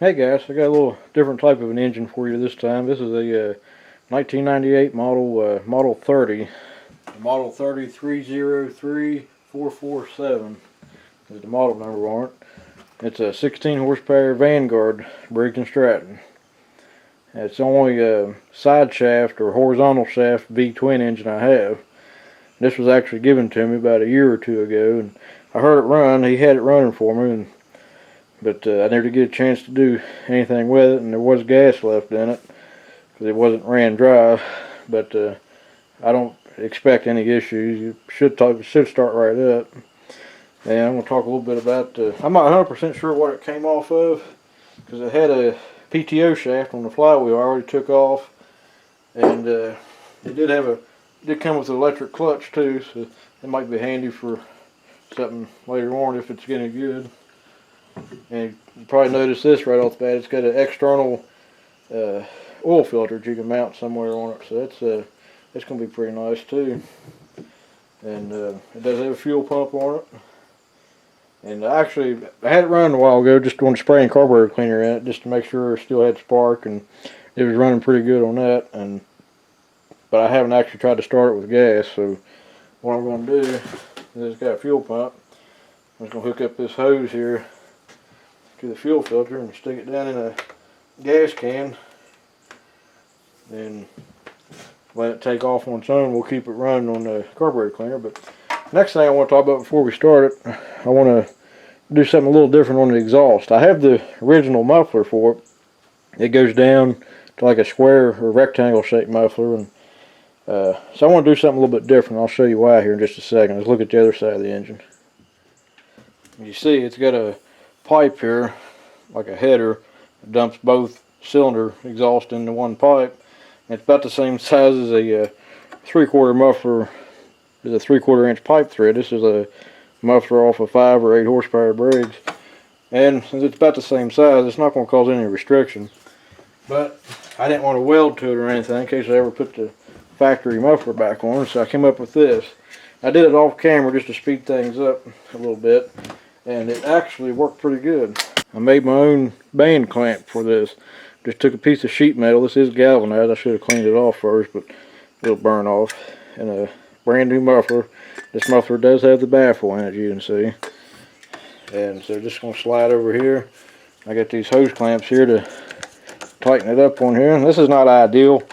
Hey guys, I got a little different type of an engine for you this time. This is a 1998 Model 30. Model 30 303447 is the model number on it. It's a 16 horsepower Vanguard Briggs and Stratton. It's the only side shaft or horizontal shaft V-twin engine I have. This was actually given to me about a year or two ago, and I heard it run. He had it running for me, but I never did get a chance to do anything with it, and there was gas left in it because it wasn't ran dry. But I don't expect any issues. You should start right up. And I'm going to talk a little bit about. I'm not 100% sure what it came off of because it had a PTO shaft on the flywheel I already took off, and it did come with an electric clutch too, so it might be handy for something later on if it's getting good. And you probably noticed this right off the bat. It's got an external oil filter that you can mount somewhere on it, so that's going to be pretty nice too. And it does have a fuel pump on it. And I had it running a while ago, just on spraying carburetor cleaner in it, just to make sure it still had spark, and it was running pretty good on that. But I haven't actually tried to start it with gas, so what I'm going to do is it's got a fuel pump. I'm just going to hook up this hose here to the fuel filter and stick it down in a gas can, and let it take off on its own. We'll keep it running on the carburetor cleaner. But next thing I want to talk about before we start it, I want to do something a little different on the exhaust. I have the original muffler for it. It goes down to like a square or rectangle shaped muffler, and so I want to do something a little bit different. I'll show you why here in just a second. Let's look at the other side of the engine. You see it's got a pipe here, like a header, that dumps both cylinder exhaust into one pipe. And it's about the same size as a 3/4 muffler. Is a 3/4 inch pipe thread. This is a muffler off a 5 or 8 horsepower Briggs, and since it's about the same size, it's not going to cause any restriction. But I didn't want to weld to it or anything in case I ever put the factory muffler back on, so I came up with this. I did it off camera just to speed things up a little bit, and it actually worked pretty good. I made my own band clamp for this. Just took a piece of sheet metal. This is galvanized. I should have cleaned it off first, but it'll burn off. And a brand new muffler. This muffler does have the baffle in it, you can see. And so just going to slide over here. I got these hose clamps here to tighten it up on here. And this is not ideal,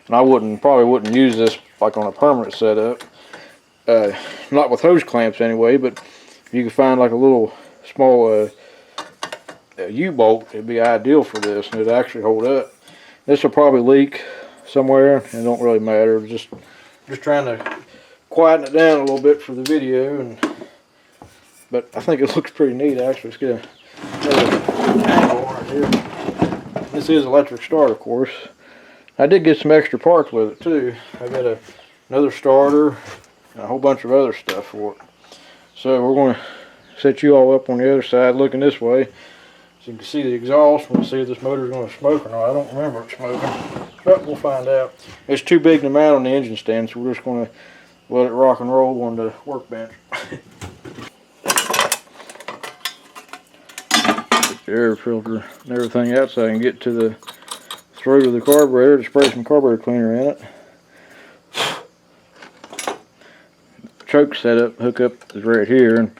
and I probably wouldn't use this like on a permanent setup. Not with hose clamps anyway, but if you can find like a little small U-bolt, it'd be ideal for this, and it'd actually hold up. This will probably leak somewhere, and it don't really matter. Just trying to quieten it down a little bit for the video, but I think it looks pretty neat actually. Let's get another angle on it here. This is electric start, of course. I did get some extra parts with it too. I got another starter and a whole bunch of other stuff for it. So we're going to set you all up on the other side looking this way, so you can see the exhaust. We'll see if this motor is going to smoke or not. I don't remember it smoking, but we'll find out. It's too big to mount on the engine stand, so we're just going to let it rock and roll on the workbench. Get the air filter and everything out so I can get to the throat of the carburetor to spray some carburetor cleaner in it. The choke setup hookup is right here, and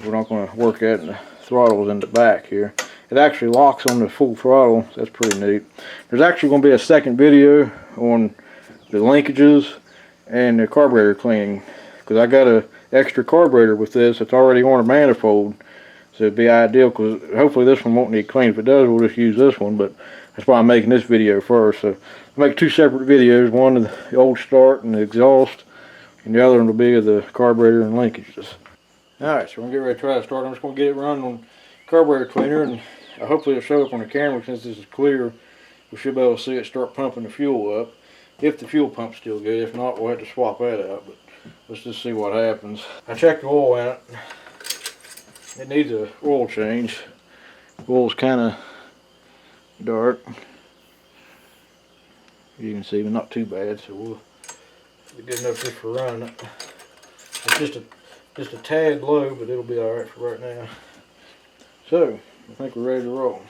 we're not going to work at the throttle's in the back here. It actually locks on the full throttle, so that's pretty neat. There's actually going to be a second video on the linkages and the carburetor cleaning, because I got an extra carburetor with this. It's already on a manifold, so it'd be ideal, because hopefully this one won't need cleaned. If it does, we'll just use this one, but that's why I'm making this video first. So I'll make two separate videos, one of the old start and the exhaust, and the other one will be of the carburetor and linkages. Alright, so we're going to get ready to try to start. I'm just going to get it running on carburetor cleaner, and hopefully it'll show up on the camera. Since this is clear, we should be able to see it start pumping the fuel up. If the fuel pump's still good. If not, we'll have to swap that out, but let's just see what happens. I checked the oil in it. It needs an oil change. The oil's kind of dark. You can see, but not too bad, so we'll be good enough just for running it. It's just a tad low, but it'll be alright for right now. So, I think we're ready to roll.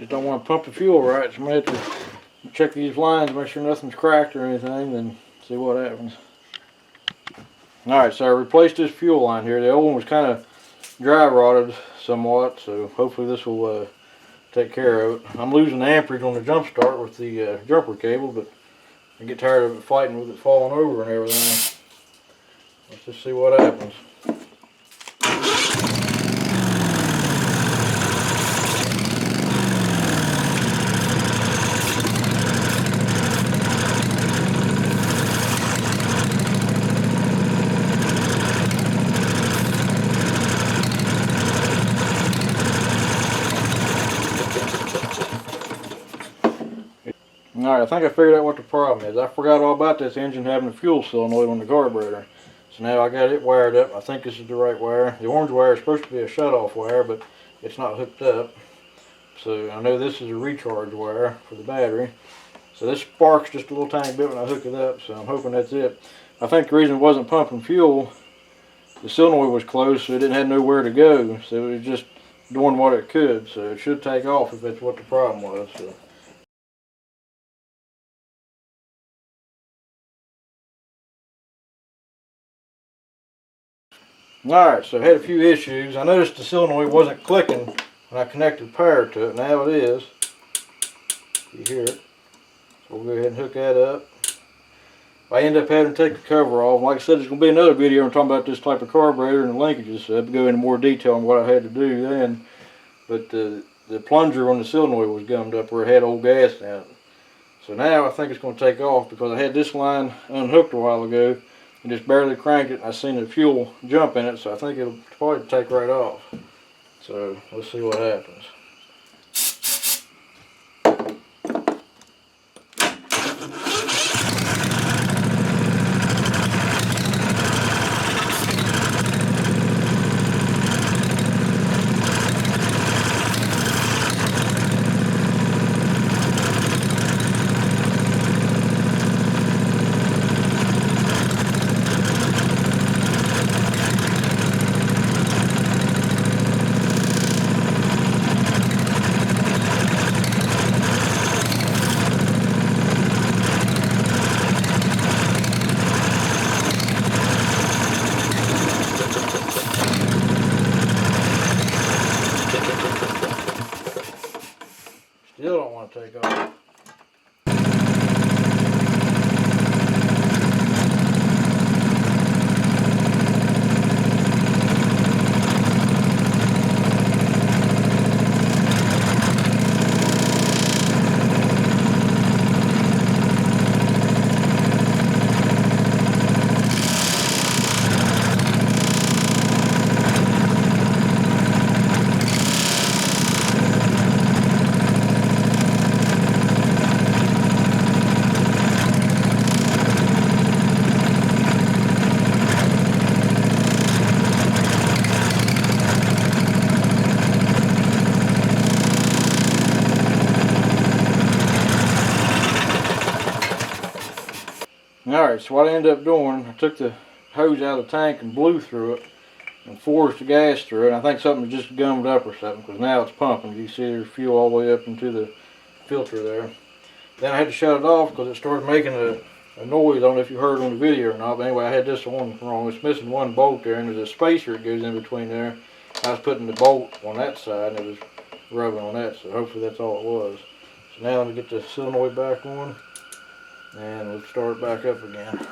just don't want to pump the fuel right. So I'm going to have to check these lines, make sure nothing's cracked or anything, then see what happens. Alright, so I replaced this fuel line here. The old one was kind of dry rotted somewhat, so hopefully this will take care of it. I'm losing amperage on the jump start with the jumper cable, but I get tired of it fighting with it falling over and everything. Let's just see what happens. Alright, I think I figured out what the problem is. I forgot all about this engine having a fuel solenoid on the carburetor. So now I got it wired up. I think this is the right wire. The orange wire is supposed to be a shut-off wire, but it's not hooked up. So I know this is a recharge wire for the battery. So this sparks just a little tiny bit when I hook it up, so I'm hoping that's it. I think the reason it wasn't pumping fuel, the solenoid was closed, so it didn't have nowhere to go. So it was just doing what it could. So it should take off if that's what the problem was. So. Alright, so I had a few issues. I noticed the solenoid wasn't clicking when I connected power to it. Now it is. You hear it. So we'll go ahead and hook that up. I end up having to take the cover off. Like I said, there's going to be another video on talking about this type of carburetor and the linkages. So I'll go into more detail on what I had to do then. But the plunger on the solenoid was gummed up where it had old gas in it. So now I think it's going to take off because I had this line unhooked a while ago. And just barely cranked it, and I seen the fuel jump in it, so I think it'll probably take right off. So let's see what happens. Still don't want to take off. Alright, so what I ended up doing, I took the hose out of the tank and blew through it and forced the gas through it. And I think something just gummed up or something because now it's pumping. You see there's fuel all the way up into the filter there. Then I had to shut it off because it started making a noise. I don't know if you heard on the video or not, but anyway, I had this one wrong. It's missing one bolt there, and there's a spacer that goes in between there. I was putting the bolt on that side and it was rubbing on that, so hopefully that's all it was. So now let me get the solenoid back on and we'll start back up again.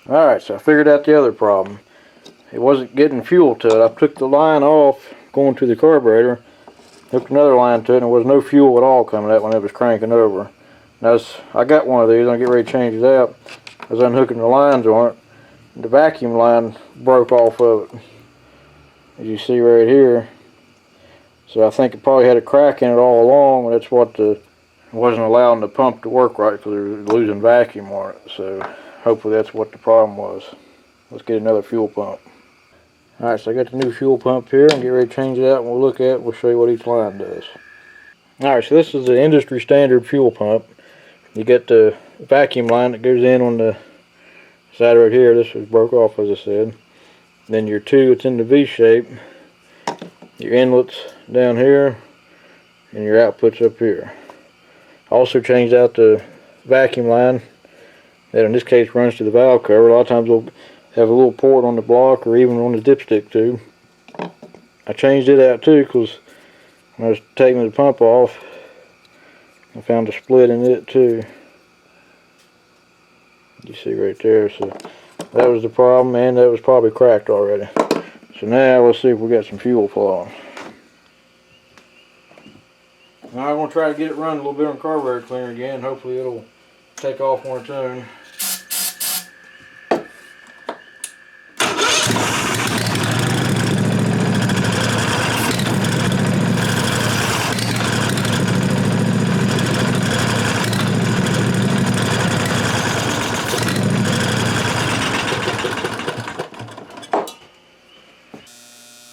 Alright, so I figured out the other problem. It wasn't getting fuel to it. I took the line off going to the carburetor Hooked another line to it, and there was no fuel at all coming out when it was cranking over. Now I got one of these, I'm getting ready to change it out. I was unhooking the lines on it, and the vacuum line broke off of it, as you see right here. So I think it probably had a crack in it all along, and that's what wasn't allowing the pump to work right because it was losing vacuum on it. So hopefully that's what the problem was. Let's get another fuel pump. Alright, so I got the new fuel pump here, and get ready to change it out, and we'll look at it, we'll show you what each line does. Alright, so this is the industry standard fuel pump. You get the vacuum line that goes in on the side right here. This was broke off, as I said. Then your two, it's in the V shape. Your inlets down here, and your outputs up here. I also changed out the vacuum line that in this case runs to the valve cover. A lot of times we'll have a little port on the block or even on the dipstick tube. I changed it out too because when I was taking the pump off, I found a split in it too. You see right there, so that was the problem, and that was probably cracked already. So now let's see if we got some fuel flow. Now I'm going to try to get it running a little bit on carburetor cleaner again. Hopefully it'll take off on its own.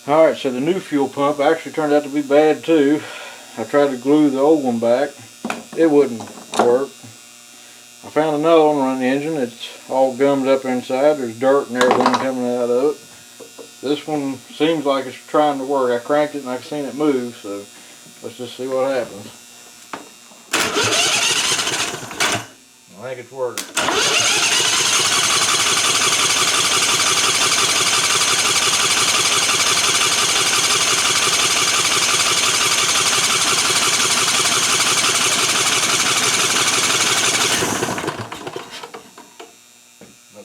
Alright, so the new fuel pump actually turned out to be bad too. I tried to glue the old one back. It wouldn't work. I found another one running the engine. It's all gummed up inside. There's dirt and everything coming out of it. This one seems like it's trying to work. I cranked it and I've seen it move, so let's just see what happens. I think it's working.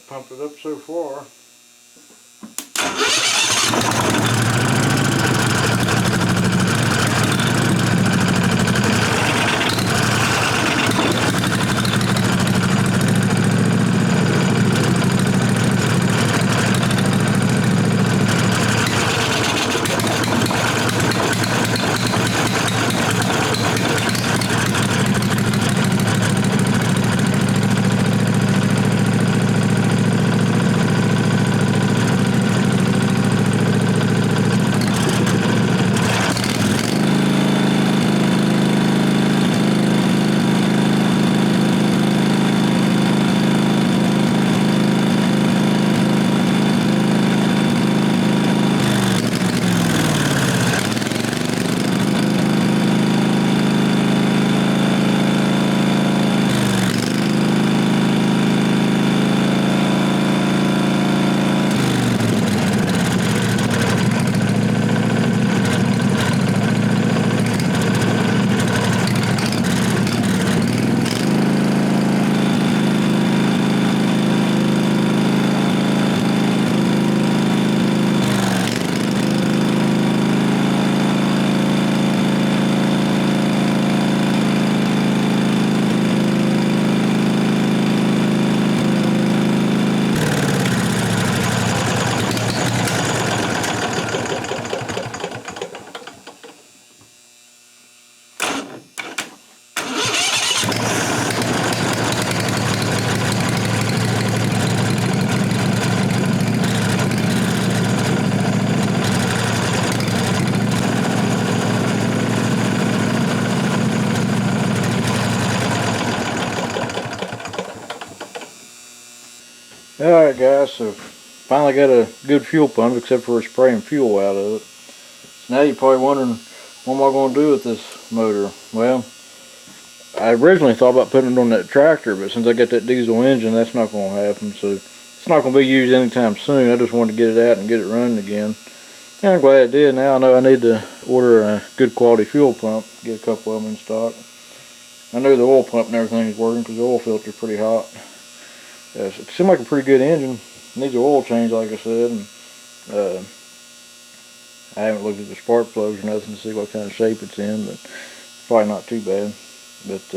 Pumped it up so far. Alright guys, so finally got a good fuel pump except for spraying fuel out of it. So now you're probably wondering, what am I going to do with this motor? Well, I originally thought about putting it on that tractor, but since I got that diesel engine, that's not going to happen. So it's not going to be used anytime soon. I just wanted to get it out and get it running again. And I'm glad I did. Now I know I need to order a good quality fuel pump, get a couple of them in stock. I know the oil pump and everything is working because the oil filter is pretty hot. It seemed like a pretty good engine. Needs an oil change, like I said. And I haven't looked at the spark plugs or nothing to see what kind of shape it's in, but probably not too bad. But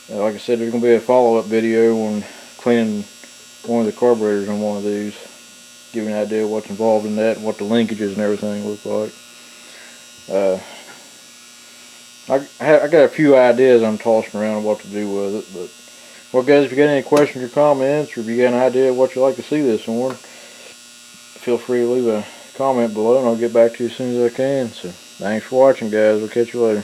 like I said, there's going to be a follow-up video on cleaning one of the carburetors on one of these, giving an idea of what's involved in that and what the linkages and everything look like. I got a few ideas I'm tossing around what to do with it, but well guys, if you got any questions or comments, or if you got an idea of what you'd like to see this on, feel free to leave a comment below and I'll get back to you as soon as I can. So thanks for watching guys, we'll catch you later.